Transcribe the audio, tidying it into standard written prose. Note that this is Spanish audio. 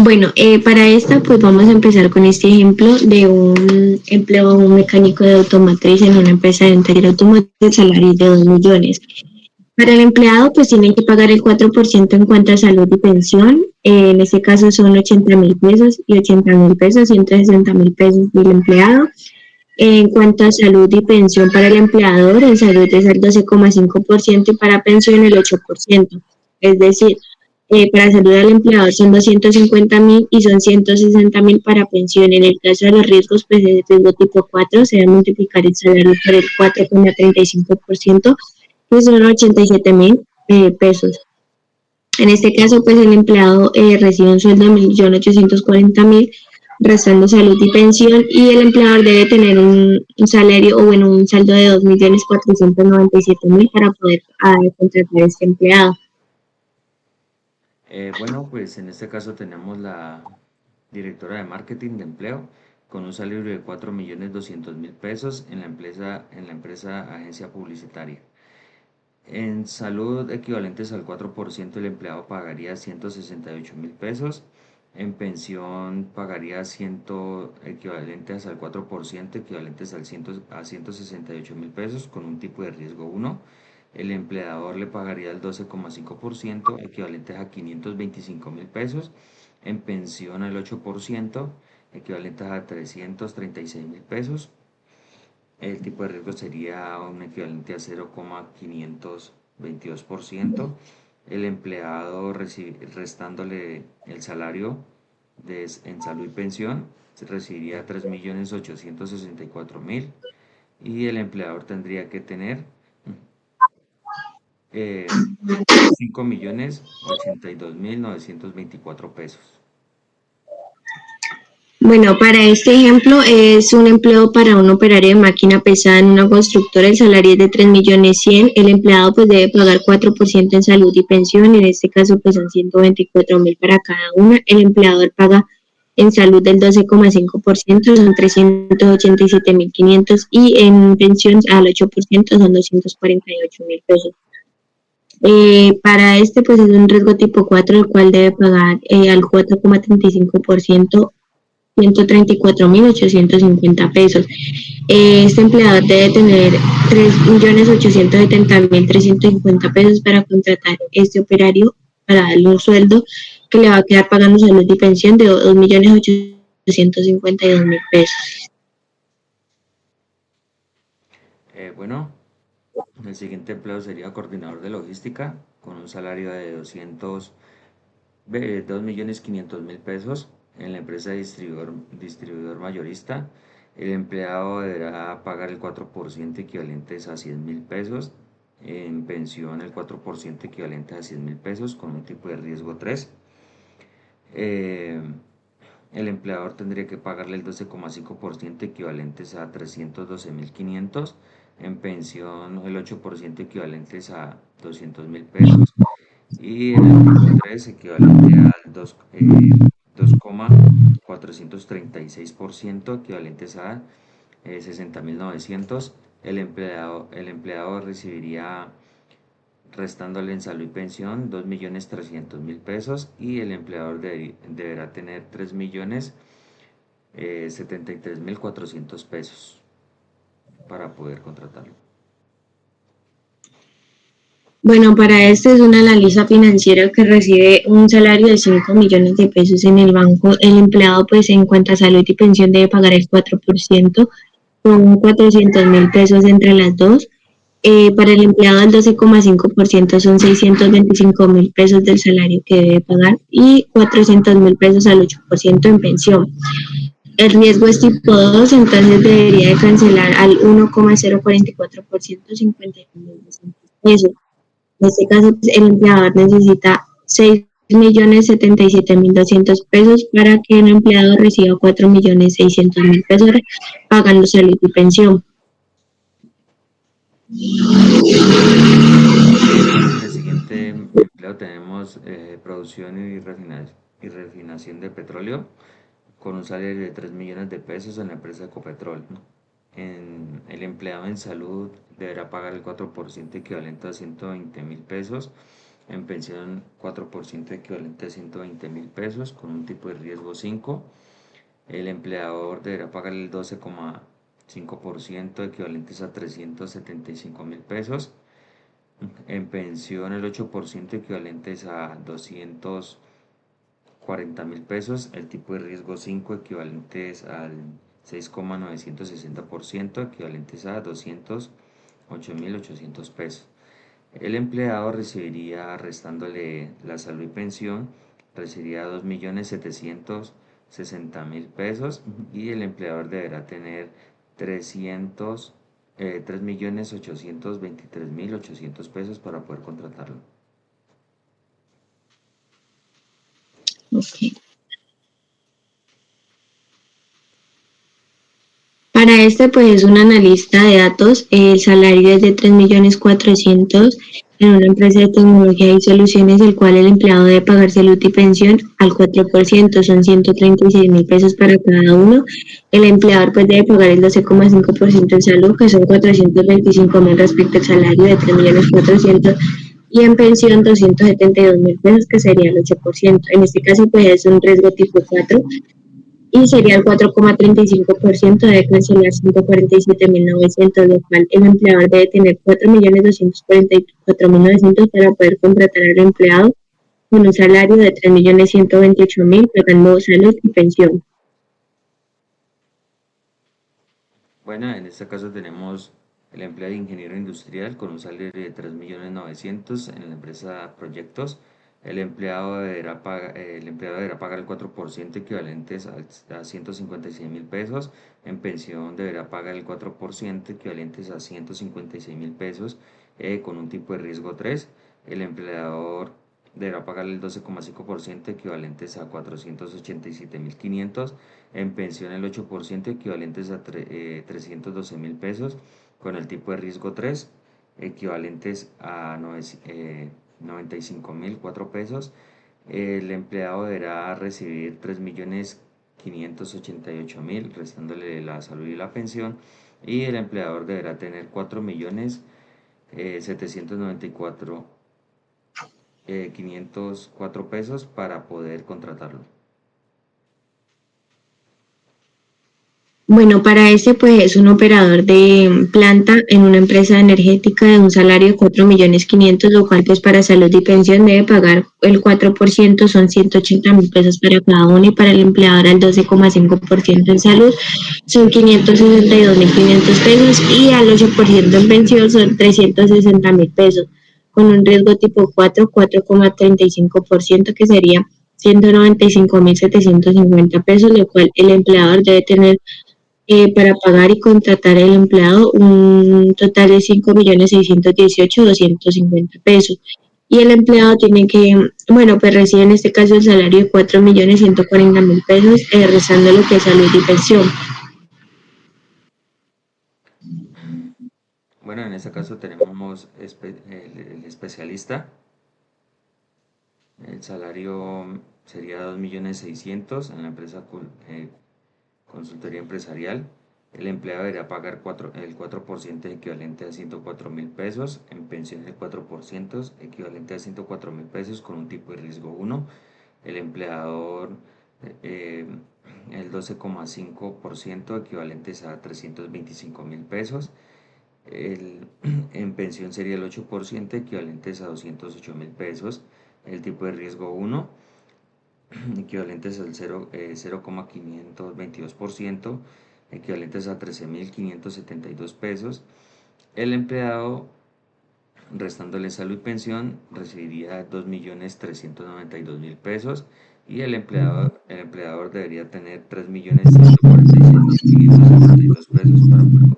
Bueno, para esta pues vamos a empezar con este ejemplo de un empleo de un mecánico de automotriz en una empresa de taller automotriz, de salario de 2 millones. Para el empleado, pues tienen que pagar el 4% en cuanto a salud y pensión. En este caso son 80.000 pesos y 80.000 pesos, 160.000 pesos del empleado. En cuanto a salud y pensión para el empleador, en salud es el 12,5% y para pensión el 8%. Es decir, para salud del empleador son 250.000 y son 160.000 para pensión. En el caso de los riesgos, pues el riesgo tipo 4 se debe multiplicar el salario por el 4,35%, que son 87.000 pesos. En este caso, pues el empleado recibe un sueldo de 1.840.000, restando salud y pensión, y el empleador debe tener un salario o bueno, un saldo de 2.497.000 para poder contratar a este empleado. Bueno, pues en este caso tenemos la directora de marketing de empleo con un salario de 4.200.000 pesos en la empresa agencia publicitaria. En salud equivalentes al 4% el empleado pagaría 168.000 pesos. En pensión pagaría 100 equivalentes al 4% equivalentes a 168.000 pesos con un tipo de riesgo uno. El empleador le pagaría el 12,5% equivalentes a 525.000 pesos. En pensión el 8% equivalentes a 336.000 pesos. El tipo de riesgo sería un equivalente a 0,522%. El empleado restándole el salario en salud y pensión recibiría 3.864.000 y el empleador tendría que tener eh, 5.082.924 pesos. Bueno, para este ejemplo es un empleo para un operario de máquina pesada en una constructora. El salario es de 3.100.000. El empleado pues debe pagar 4% en salud y pensión. En este caso pues son 124.000 para cada una. El empleador paga en salud del 12,5%, son 387.500, y en pensión al 8% son 248.000 pesos. Para este pues es un riesgo tipo 4, el cual debe pagar al 4,35%, 134.850 pesos. Este empleador debe tener 3.870.350 pesos para contratar este operario, para darle un sueldo que le va a quedar pagando salud y pensión de 2.852.000 pesos. Bueno, el siguiente empleo sería coordinador de logística con un salario de 2.500.000 pesos en la empresa distribuidor mayorista. El empleado deberá pagar el 4% equivalentes a 100.000 pesos. En pensión el 4% equivalente a 100.000 pesos con un tipo de riesgo 3. Eh, el empleador tendría que pagarle el 12,5% equivalentes a 312.500. En pensión el 8% equivalentes a 200.000 pesos y en el tipo 3 equivalente al 2,436% equivalentes a 60.900. El empleado recibiría, restándole en salud y pensión, 2.300.000 pesos y el empleador deberá tener 3.073.400 pesos para poder contratarlo. Bueno, para este es un analista financiero que recibe un salario de 5 millones de pesos en el banco. El empleado, pues en cuanto a salud y pensión, debe pagar el 4%, con 400.000 pesos entre las dos. Para el empleado, el 12,5% son 625.000 pesos del salario que debe pagar, y 400.000 pesos al 8% en pensión. El riesgo es tipo 2, entonces debería de cancelar al 1,044%, 51.200 pesos. En este caso, pues, el empleador necesita 6.077.200 pesos para que el empleado reciba 4.600.000 pesos pagando salud y pensión. Bueno, en el siguiente empleo tenemos producción y refinación de petróleo con un salario de 3 millones de pesos en la empresa Ecopetrol. El empleado en salud deberá pagar el 4% equivalente a 120.000 pesos. en pensión 4% equivalente a 120.000 pesos con un tipo de riesgo 5. El empleador deberá pagar el 12,5% equivalentes a 375.000 pesos. En pensión el 8% equivalentes a 240.000 pesos. El tipo de riesgo 5 equivalentes al 6,960% equivalentes a 208.800 pesos. El empleado recibiría, restándole la salud y pensión, recibiría 2.760.000 pesos y el empleador deberá tener 3.823.800 pesos para poder contratarlo. Ok. Para este, pues es un analista de datos. El salario es de 3.400.000 en una empresa de tecnología y soluciones, el cual el empleado debe pagar salud y pensión al 4%, son 136.000 pesos para cada uno. El empleador pues debe pagar el 12,5% en salud, que son 425.000 respecto al salario de 3.400.000, y en pensión 272.000 pesos, que sería el 8%. En este caso, pues es un riesgo tipo 4 y sería el 4,35% de cancelar 147.900, lo cual el empleador debe tener 4.244.900 para poder contratar al empleado con un salario de 3.128.000, pagando salud y pensión. Bueno, en este caso tenemos el empleo de ingeniero industrial con un salario de 3.900.000 en la empresa Proyectos. El empleado deberá pagar el 4% equivalentes a 156.000 pesos. En pensión deberá pagar el 4% equivalentes a 156.000 pesos con un tipo de riesgo 3. El empleador deberá pagar el 12,5% equivalentes a 487.500. En pensión el 8% equivalentes a 312.000 pesos con el tipo de riesgo 3 equivalentes a 95.004 pesos. El empleado deberá recibir 3.588.000 restándole la salud y la pensión, y el empleador deberá tener 4.794.504 pesos para poder contratarlo. Bueno, para este pues es un operador de planta en una empresa energética de un salario de 4.500.000, lo cual pues para salud y pensión debe pagar el 4%, son 180.000 pesos para cada uno, y para el empleador el 12,5% en salud, son 562.500 pesos, y al 8% en pensión son 360.000 pesos, con un riesgo tipo 4, 4,35%, que sería 195.750 pesos, lo cual el empleador debe tener para pagar y contratar al empleado un total de 5.618.250 pesos. Y el empleado tiene que, bueno, pues recibe en este caso el salario de 4.140.000 pesos, restando lo que es salud y pensión. Bueno, en este caso tenemos el especialista. El salario sería 2.600.000 en la empresa consultoría empresarial. El empleado deberá pagar el 4% equivalente a 104.000 pesos. En pensión el 4% equivalente a 104.000 pesos con un tipo de riesgo 1. El empleador eh, el 12,5% equivalentes a 325.000 pesos. En pensión sería el 8% equivalentes a 208.000 pesos. El tipo de riesgo 1 equivalentes al 0,522%, equivalentes a 13.572 pesos. El empleado, restándole salud y pensión, recibiría 2.392.000 pesos, y el empleador debería tener 3.146.572 pesos para poder